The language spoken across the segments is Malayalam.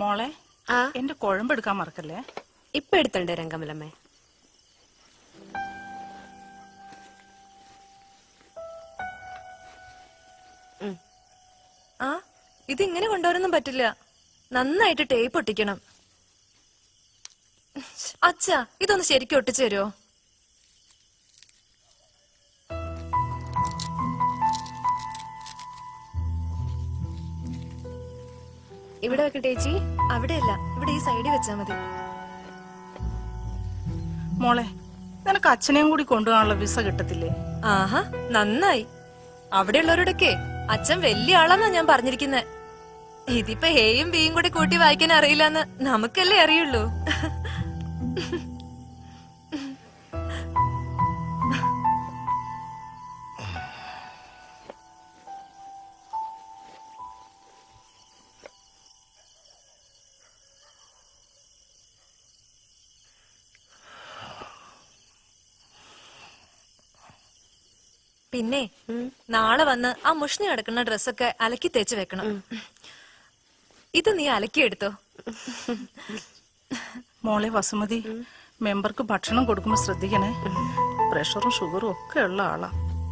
മോളെ എന്റെ കുഴമ്പെടുക്കാൻ മറക്കല്ലേ. ഇപ്പൊ എടുത്തുണ്ട് രംഗമലമ്മേ. ആ ഇതിങ്ങനെ കൊണ്ടുവരാനൊന്നും പറ്റില്ല. നന്നായിട്ട് ടേപ്പ് ഒട്ടിക്കണം. അച്ഛാ ഇതൊന്ന് ശരിക്കും ഒട്ടിച്ചു തരുമോ? ഇവിടെ വെക്കട്ടെ ചേച്ചി? അവിടെയല്ല, ഇവിടെ ഈ സൈഡിൽ വെച്ചാ മതി. മോളെ നിനക്ക് അച്ഛനെയും കൂടി കൊണ്ടുപോകാനുള്ള വിസ കിട്ടത്തില്ലേ? ആഹാ നന്നായി. അവിടെയുള്ളവരോടൊക്കെ അച്ഛൻ വലിയ ആളാന്നാ ഞാൻ പറഞ്ഞിരിക്കുന്നെ. ഇതിപ്പോ എയും ബിയും കൂടി കൂട്ടി വായിക്കാൻ അറിയില്ലെന്ന് നമുക്കല്ലേ അറിയുള്ളൂ. പിന്നെ നാളെ വന്ന് ആ മുഷ്ണി കിടക്കുന്ന ഡ്രസ്സൊക്കെ അലക്കി തേച്ച് വെക്കണം. ഇത് നീ അലക്കിയെടുത്തോ. മോളെ വസുമതി, മെമ്പർക്ക് ഭക്ഷണം കൊടുക്കുമ്പോ ശ്രദ്ധിക്കണേ. പ്രഷറും ഷുഗറും ഒക്കെ ഉള്ള ആളാ.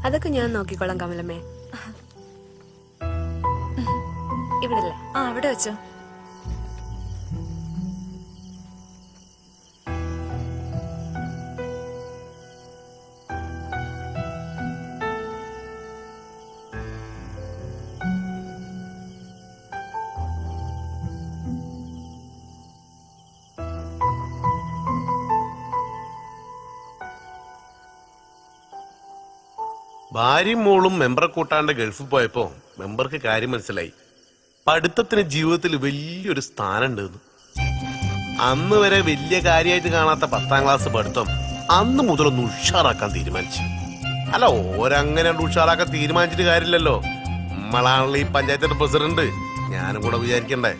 അതൊക്കെ ഞാൻ നോക്കിക്കോളാം കമലമ്മേ. ഇവിടല്ലേ? ആ അവിടെ വെച്ചോ. ഭാര്യയും മോളും മെമ്പറെ കൂട്ടാണ്ട് ഗൾഫിൽ പോയപ്പോ മെമ്പർക്ക് കാര്യം മനസ്സിലായി. പഠിത്തത്തിന് ജീവിതത്തിൽ വലിയൊരു സ്ഥാനമുണ്ടെന്ന്. അന്ന് വരെ വലിയ കാര്യമായിട്ട് കാണാത്ത 10ാം ക്ലാസ് പഠിത്തം അന്ന് മുതലൊന്ന് ഉഷാറാക്കാൻ തീരുമാനിച്ചു. അല്ല, ഓരങ്ങനെ ഉഷാറാക്കാൻ തീരുമാനിച്ചിട്ട് കാര്യമില്ലല്ലോ. നമ്മളാണല്ലോ ഈ പഞ്ചായത്തിന്റെ പ്രസിഡന്റ്. ഞാനും കൂടെ വിചാരിക്കണ്ടേ.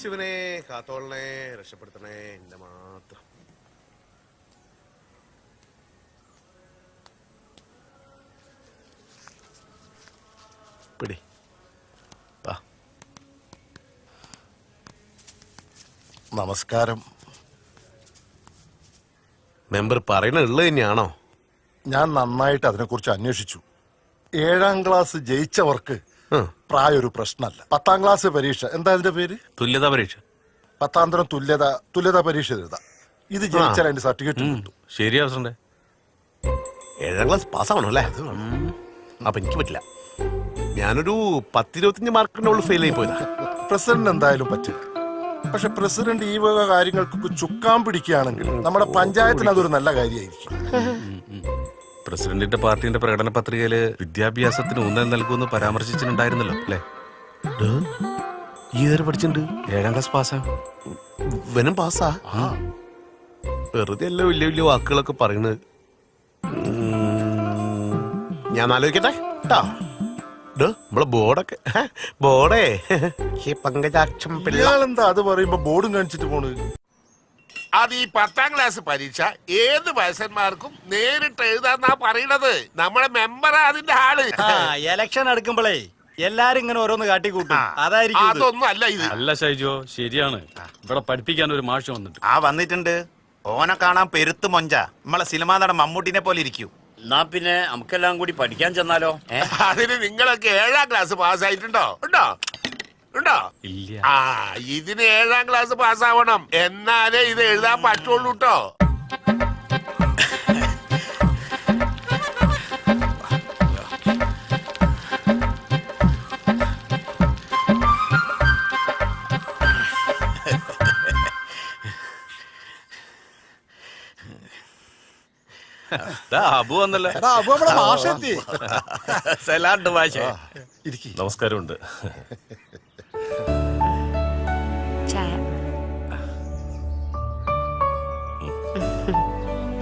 ശിവനെ കാത്തോളനെ, രക്ഷപ്പെടുത്തണേ എന്റെ മാത്രം. നമസ്കാരം. മെമ്പർ പറയണ ഉള്ളത് തന്നെയാണോ? ഞാൻ നന്നായിട്ട് അതിനെക്കുറിച്ച് അന്വേഷിച്ചു. 7ാം ക്ലാസ് ജയിച്ചവർക്ക് പ്രായം ഒരു പ്രശ്നമല്ല. 10ാം ക്ലാസ് പരീക്ഷ, എന്താ അതിന്റെ പേര്? തുല്യതാ പരീക്ഷ. 10ാം തരം തുല്യതാ പരീക്ഷ എഴുതാം. ഇത് ജയിച്ചാൽ അതിന്റെ സർട്ടിഫിക്കറ്റ് കിട്ടും. ശരിയാ പ്രസിഡന്റ്. 7ാം ക്ലാസ് പാസ്സാവണം അല്ലേ? അപ്പൊ എനിക്ക് പറ്റില്ല. ഞാനൊരു 10-25 മാർക്കിനുള്ളിൽ ഫെയിൽ ആയി പോയതാ. പ്രസിഡന്റ് എന്തായാലും പറ്റില്ല. പക്ഷെ പ്രസിഡന്റ് ഈ വക കാര്യങ്ങൾക്കൊക്കെ ചുക്കാൻ പിടിക്കുകയാണെങ്കിൽ നമ്മുടെ പഞ്ചായത്തിന് അതൊരു നല്ല കാര്യമായിരിക്കും. പ്രസിഡന്റിന്റെ പാർട്ടിന്റെ പ്രകടന പത്രികയില് വിദ്യാഭ്യാസത്തിന് ഊന്നൽ നൽകുമെന്ന് പരാമർശിച്ചിട്ടുണ്ടായിരുന്നല്ലോ അല്ലേ? ഈ ഏറെ പഠിച്ചിട്ടുണ്ട്. 7ാം ക്ലാസ് പാസ്സാ. വനും പാസ്സാ. വെറുതെ അല്ല വലിയ വലിയ വാക്കുകളൊക്കെ പറയുന്നത്. ഞാൻ ആലോചിക്കട്ടെ കേട്ടോ. നമ്മളെ ബോർഡൊക്കെ ബോർഡേ പങ്കജാക്ഷം പിള്ളേരെന്താ അത് പറയുമ്പോ ബോർഡും കാണിച്ചിട്ട് പോണ്? അത് ഈ 10ാം ക്ലാസ് പരീക്ഷ ഏത് വയസ്സന്മാർക്കും നേരിട്ട് എഴുതാന്നാ പറയണത്. നമ്മളെ മെമ്പറാ അതിന്റെ ആള്. ഇലക്ഷൻ എടുക്കുമ്പോഴേ എല്ലാരും ഇങ്ങനെ ഓരോന്ന് കാട്ടിക്കൂട്ടും. അതായിരിക്കും. അതൊന്നും അല്ല ഇത്. അല്ല ഷൈജോ, ശരിയാണ്. ഇവിടെ പഠിപ്പിക്കാൻ ഒരു മാഷ് വന്നിട്ട്. വന്നിട്ടുണ്ട്. ഓനെ കാണാൻ പെരുത്ത് മൊഞ്ച. നമ്മളെ സിനിമാ നടൻ മമ്മൂട്ടിനെ പോലെ ഇരിക്കും. എന്നാ പിന്നെ നമുക്കെല്ലാം കൂടി പഠിക്കാൻ ചെന്നാലോ? അതിന് നിങ്ങളൊക്കെ 7ാം ക്ലാസ് പാസ്സായിട്ടുണ്ടോ? ഉണ്ടോ? ഉണ്ടോ? ഇല്ല. ഇതിന് 7ാം ക്ലാസ് പാസ്സാവണം. എന്നാലേ ഇത് എഴുതാൻ പറ്റുള്ളൂ കേട്ടോ. അബു വന്നല്ലേ? നമസ്കാരമുണ്ട്. ചായ.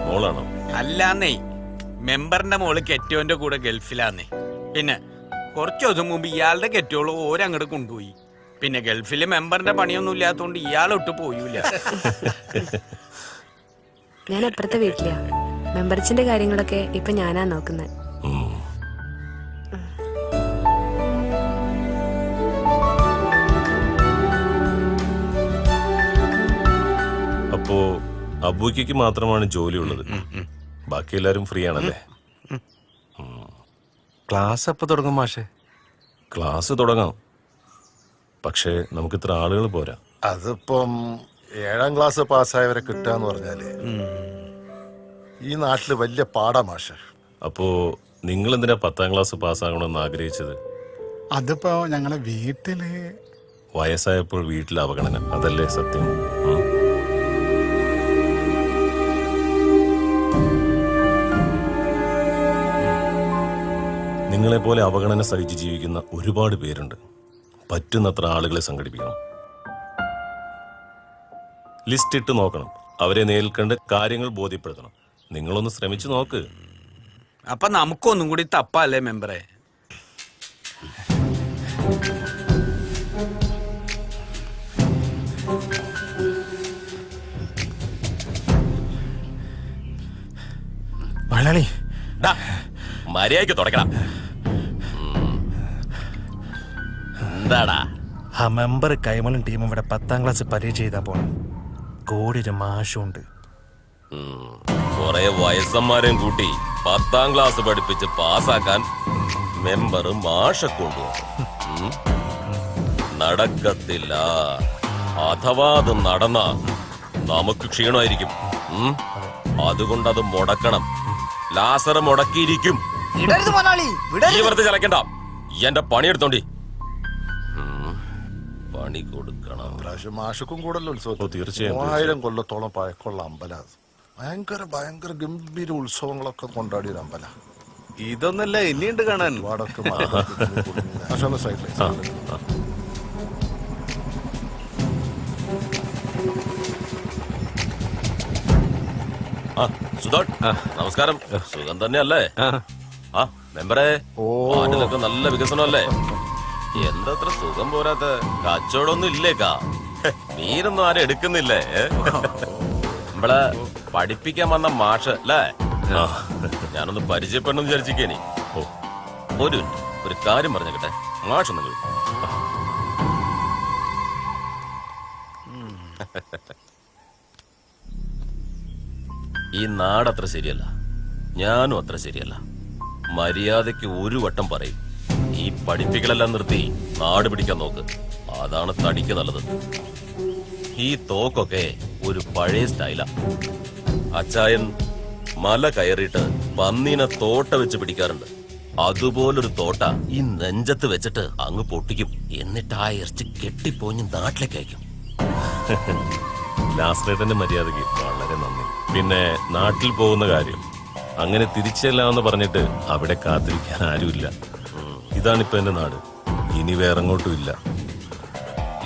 മോളാണോ? അല്ലാന്നേ, മെമ്പറിന്റെ മോള് കെറ്റോന്റെ കൂടെ ഗൾഫിലാന്നേ. പിന്നെ കുറച്ചു ദിവസം മുമ്പ് ഇയാളുടെ കെറ്റോള് ഓരങ്ങോട്ട് കൊണ്ടുപോയി. പിന്നെ ഗൾഫില് മെമ്പറിന്റെ പണിയൊന്നും ഇല്ലാത്തോണ്ട് ഇയാളൊട്ട് പോയൂല. ഞാൻ അപ്പുറത്തെ വീട്ടിലാ. മെമ്പർച്ചിന്റെ കാര്യങ്ങളൊക്കെ ഇപ്പൊ ഞാനാ നോക്കുന്നത്. അബൂയ്ക്ക് മാത്രമാണ് ജോലിയുള്ളത്. ബാക്കി എല്ലാരും ഫ്രീ ആണല്ലേ? ക്ലാസ് എപ്പോ തുടങ്ങും മാഷെ? ക്ലാസ് തുടങ്ങാം, പക്ഷേ നമുക്ക് ഇത്ര ആളുകൾ പോരാ. അതിപ്പം 7ാം ക്ലാസ് പാസ്സായവരെ കിട്ടാന്ന് പറഞ്ഞാല് ഈ നാട്ടില് വലിയ പാടാ മാഷെ. അപ്പോ നിങ്ങൾ എന്തിനാ 10ാം ക്ലാസ് പാസ്സാകണമെന്ന് ആഗ്രഹിച്ചത്? അതിപ്പോ ഞങ്ങളെ വീട്ടില് വയസ്സായപ്പോൾ വീട്ടിൽ അവഗണന, അതല്ലേ സത്യം? നിങ്ങളെപ്പോലെ അവഗണന സഹിച്ച് ജീവിക്കുന്ന ഒരുപാട് പേരുണ്ട്. പറ്റുന്നത്ര ആളുകളെ സംഘടിപ്പിക്കണം, ലിസ്റ്റ് ഇട്ട് നോക്കണം, അവരെ നേരിൽ കണ്ട് കാര്യങ്ങൾ ബോധ്യപ്പെടുത്തണം. നിങ്ങളൊന്ന് ശ്രമിച്ചു നോക്ക്. അപ്പൊ നമുക്കൊന്നും കൂടി തപ്പല്ലേ മെമ്പറെ? മലയാളി മര്യാദയ്ക്ക് തുടക്കണം. എന്താടാ? ആ മെമ്പർ കൈമളും ടീമും ഇവിടെ 10ാം ക്ലാസ് പരീക്ഷ ചെയ്താ പോണം. കൂടി ഒരു മാഷുണ്ട്. കുറെ വയസ്സന്മാരെയും കൂട്ടി 10ാം ക്ലാസ് പഠിപ്പിച്ച് പാസ്സാക്കാൻ മെമ്പർ മാഷെ കൊണ്ടുപോകും. നടക്കത്തില്ല. അഥവാ അത് നടന്ന നമുക്ക് ക്ഷീണമായിരിക്കും. അതുകൊണ്ടത് മുടക്കണം. ലാസർ മുടക്കിയിരിക്കും. ഈ വെറുതെ ചലക്കണ്ട. എന്റെ പണിയെടുത്തോണ്ടി. പണി കൊടുക്കണം. പ്രാവശ്യം മാഷക്കും കൂടല്ലോ ഉത്സവം. തീർച്ചയായും 3000 കൊല്ലത്തോളം പഴക്കമുള്ള അമ്പല. ഭയങ്കര ഗംഭീര ഉത്സവങ്ങളൊക്കെ കൊണ്ടാടിയ ഒരു അമ്പല. ഇതൊന്നല്ല ഇനിയുണ്ട് കാണാൻ. വടക്ക് സൈഡിൽ നമസ്കാരം. സുഖം തന്നെയല്ലേ? ആ മെമ്പറെ, നാട്ടിലൊക്കെ നല്ല വികസനമല്ലേ? എന്തത്ര സുഖം പോരാത്ത? കച്ചവടമൊന്നും ഇല്ലേക്കാ? മീനൊന്നും ആരും എടുക്കുന്നില്ലേ? നമ്മളെ പഠിപ്പിക്കാൻ വന്ന മാഷ് അല്ലേ? ഞാനൊന്ന് പരിചയപ്പെടണം വിചാരിച്ചിരിക്കേനി. ഒരു കാര്യം പറഞ്ഞേക്കട്ടെ, മാഷ് നിങ്ങൾ ഈ നാടത്ര ശരിയല്ല, ഞാനും അത്ര ശരിയല്ല. മര്യാദയ്ക്ക് ഒരു വട്ടം പറയും. ഈ പഠിപ്പിക്കലെല്ലാം നിർത്തി നാട് പിടിക്കാൻ നോക്ക്. അതാണ് തടിക്ക് നല്ലത്. ഈ തോക്കൊക്കെ ഒരു പഴയ സ്റ്റൈലാ. അച്ചായൻ മല കയറിയിട്ട് പന്നീനെ തോട്ട വെച്ച് പിടിക്കാറുണ്ട്. അതുപോലൊരു തോട്ട ഈ നെഞ്ചത്ത് വെച്ചിട്ട് അങ്ങ് പൊട്ടിക്കും. എന്നിട്ട് ആ ഇറച്ചി കെട്ടിപ്പോഞ്ഞ് നാട്ടിലേക്ക് അയക്കും. ലാസ്റേട്ടന്റെ മര്യാദയ്ക്ക് വളരെ നന്ദി. പിന്നെ നാട്ടിൽ പോകുന്ന കാര്യം അങ്ങനെ തിരിച്ചെല്ലാമെന്ന് പറഞ്ഞിട്ട് അവിടെ കാത്തിരിക്കാൻ ആരുമില്ല. ഇതാണിപ്പോ എന്റെ നാട്. ഇനി വേറെങ്ങോട്ടും ഇല്ല.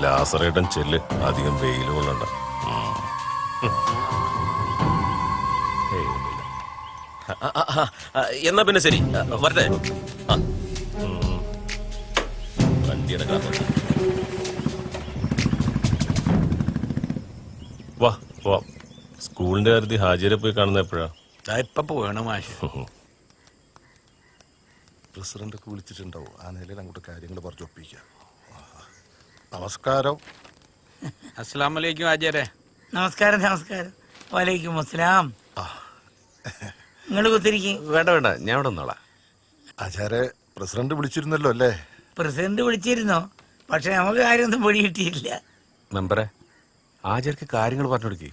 ലാസറേട്ടൻ ചെല്ല്, അധികം വെയിൽ കൊള്ളണ്ട. എന്നാ പിന്നെ ശരി, വരട്ടെ. വണ്ടിയുടെ കാരണം വാ വാ. സ്കൂളിന്റെ കാര്യത്തിൽ ഹാജിരെ പോയി കാണുന്ന എപ്പോഴാ? ഇപ്പൊ പോകണം മാഷ്. പ്രസിഡന്റ് ഒക്കെ വിളിച്ചിട്ടുണ്ടാവും. ആ നിലയിൽ അങ്ങോട്ട് കാര്യങ്ങൾ പറഞ്ഞൊപ്പിക്കാം. നമസ്കാരം. അസ്സലാമു അലൈക്കും ആചാരെ. നമസ്കാരം. വലൈക്കും അസ്സലാം. നിങ്ങൾ കുത്തിരിക്കും. വേണ്ട, ഞാൻ ഇവിടെ നിന്നോളാം. ആചാരെ, പ്രസിഡന്റ് വിളിച്ചിരുന്നല്ലോ അല്ലേ? പ്രസിഡന്റ് വിളിച്ചിരുന്നോ? പക്ഷെ നമുക്ക് കാര്യമൊന്നും പൊടി കിട്ടിയില്ല. മെമ്പറെ, ആചാര്യക്ക് കാര്യങ്ങൾ പറഞ്ഞു കൊടുക്കേ.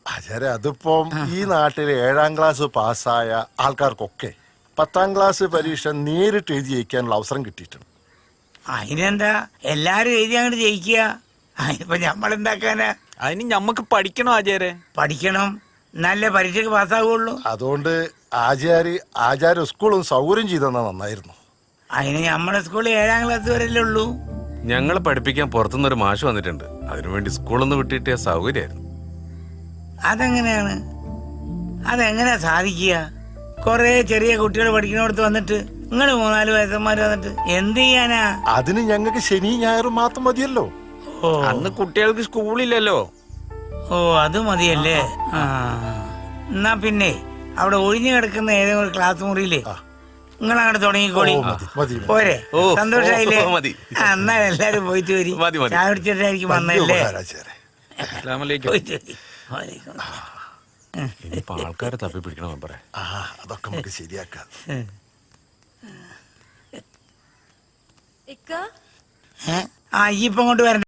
ആചാര്യ, അതിപ്പം ഈ നാട്ടിലെ 7ാം ക്ലാസ് പാസ്സായ ആൾക്കാർക്കൊക്കെ 10ാം ക്ലാസ് പരീക്ഷ നേരിട്ട് എഴുതി ജയിക്കാനുള്ള അവസരം കിട്ടിയിട്ടുണ്ട്. അതിനെന്താ, എല്ലാരും എഴുതി അങ്ങോട്ട് ജയിക്കുക. അതിനിപ്പോ നമ്മളെന്താക്കാനാ? അതിന് ഞമ്മക്ക് പഠിക്കണോ ആചാരെ? പഠിക്കണം, നല്ല പരീക്ഷയ്ക്ക് പാസ്സാകുള്ളൂ. അതുകൊണ്ട് ആചാര്യ സ്കൂളും സൗകര്യം ചെയ്തെന്നാ നന്നായിരുന്നു. അതിന് നമ്മുടെ സ്കൂളിൽ 7ാം ക്ലാസ് വരെയല്ലേ ഉള്ളൂ. ഞങ്ങളെ പഠിപ്പിക്കാൻ പുറത്തുനിന്നൊരു മാഷ് വന്നിട്ടുണ്ട്. അതിനുവേണ്ടി സ്കൂളൊന്ന് വിട്ടിട്ടിയ സൗകര്യമായിരുന്നു. അതെങ്ങനെയാണ്? അതെങ്ങനെയാ സാധിക്കുക? കൊറേ ചെറിയ കുട്ടികൾ പഠിക്കുന്നിടത്ത് വന്നിട്ട് നിങ്ങൾ 3-4 വയസ്സന്മാര് വന്നിട്ട് എന്ത് ചെയ്യാനാ? അതിന് ഞങ്ങൾക്ക് ശനി ഞായറും മാത്രം മതിയല്ലോ. അന്ന് കുട്ടികൾക്ക് സ്കൂളില്ലല്ലോ. ഓ, അത് മതിയല്ലേ? ആ, എന്നാ പിന്നെ അവിടെ ഒഴിഞ്ഞു കിടക്കുന്ന ഏതെങ്കിലും ഒരു ക്ലാസ് മുറിയില്ലേ നിങ്ങൾ അങ്ങോട്ട് തുടങ്ങിക്കോളി. പോരെ? സന്തോഷായില്ലേ? എന്നാ എല്ലാരും പോയിട്ട് വരി. ചായ കുടിച്ചിട്ടായിരിക്കും വന്നല്ലേ? പോയിട്ട് വരി. വാലേക്കും സലാം. ഇനിയിപ്പോ ആൾക്കാരെ തപ്പി പിടിക്കണം മെമ്പറെ. ആ അതൊക്കെ നമുക്ക് ശരിയാക്കാം. ഇക്ക ആ ഈ ഇപ്പം കൊണ്ട് വരണ്ട.